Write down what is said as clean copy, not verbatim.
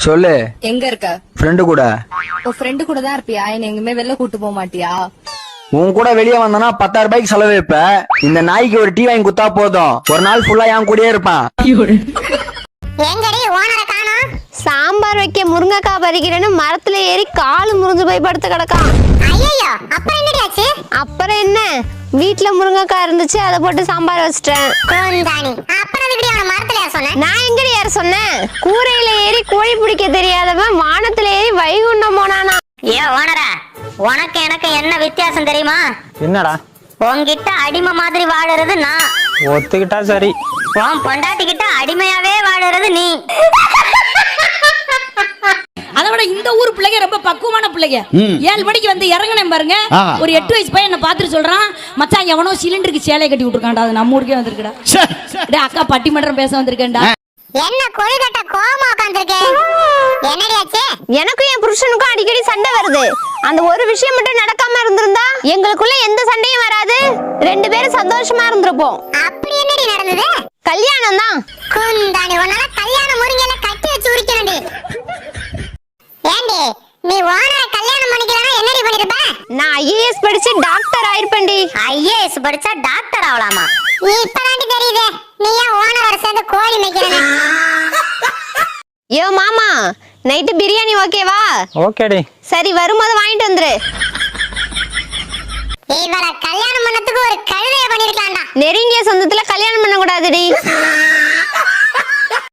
சொல்லு. எங்க இருக்க? ஃப்ரெண்டு கூட. உன் ஃப்ரெண்டு கூட தான் இருப்பியா? என்ன எங்குமே வெளில கூட்டு போக மாட்டியா? உன் கூட வெளியே வந்தனா 10,000 ரூபாய்க்கு செலவு வைப்ப. இந்த நாய்க்கு ஒரு டீ வாங்கி குத்தா போதும், ஒரு நாள் ஃபுல்லா என் கூடயே இருப்பான். எங்கடி ஓனர காணோம்? சாம்பார் வைக்க முருங்கைக்காய் பறிக்கிறேன்னு மரத்துல ஏறி காலு முறிஞ்சு போய் படுத்து கிடக்கான். ஐயோ, அப்புறம் என்னடி ஆச்சு? அப்புறம் என்ன, வீட்டுல முருங்கைக்காய் இருந்துச்சு, அதை போட்டு சாம்பார் வச்சிட்டேன். கோந்தானி, அப்புறம் அதுக்கடி அவன மரத்துல ஏற சொன்னேன்? நான் எங்கடி யார சொன்னேன்? கூரையில ஏறி கோழி பிடிக்க தெரியாதவன் வானத்துல ஏறி வைகுண்டம் போனானா. ஏ ஓனரா, உனக்கு எனக்கு என்ன வித்தியாசம் தெரியுமா? என்னடா? உன்கிட்ட அடிமை மாதிரி வாழறது நான், ஒத்துக்கிட்டா சரி. உன் பொண்டாட்டி கிட்ட அடிமையாவே வாழறது நீ. அதை விட இந்த ஊர் பிள்ளைங்க ரொம்ப பக்குவமான பிள்ளைங்க. 7 மணிக்கு வந்து இறங்கினேன் பாருங்க, ஒரு 8 வயசு பையன் என்ன பார்த்துட்டு சொல்றான், மச்சான் எவனோ சிலிண்டருக்கு சேலை கட்டி விட்டுருக்கான்டா, அது நம்ம ஊருக்கே வந்திருக்குடா. அக்கா பட்டிமன்றம் பேச வந்திருக்கேன்டா. என்ன கொழுகட்ட கோவமா உட்கார்ந்திருக்கே? என்னடி ஆச்சு? எனக்கும் என் புருஷனுக்கும் அடிக்கடி சண்டை வருது. அந்த ஒரு விஷயம் மட்டும் நடக்காம இருந்திருந்தா எங்களுக்குள்ள எந்த சண்டையும் வராது, 2 பேரும் சந்தோஷமா இருந்திருப்போம். அப்படி என்னடி நடந்தது? கல்யாணம் தான். குந்தாணி, உன்னால கல்யாணம் முருங்கல கட்டி வச்சு உரிக்கணும்டி. ஏண்டி, நீ ஓனரை கல்யாணம் பண்ணிக்கிறனா என்னடி பண்ணிருப்ப? நான் IAS படிச்சு டாக்டர் ஆயிருப்பேன்டி. ஐஏஎஸ் படிச்சா டாக்டர் ஆகலாமா? நீ இப்பதாண்டி தெரியுதே, நீ ஏன் ஓனரோட சேர்ந்து கோழி மேய்க்கிறேன்னு. யோ மாமா, நைட்டு பிரியாணி ஓகேவா? ஓகேடி. சரி, வரும்போது வாங்கிட்டு வந்துரு. இவரை கல்யாணம் பண்ணதுக்கு ஒரு கழுதைய பண்ணிருக்கலாம்டா. நெருங்கிய சொந்தத்துல கல்யாணம் பண்ண கூடாதுடி.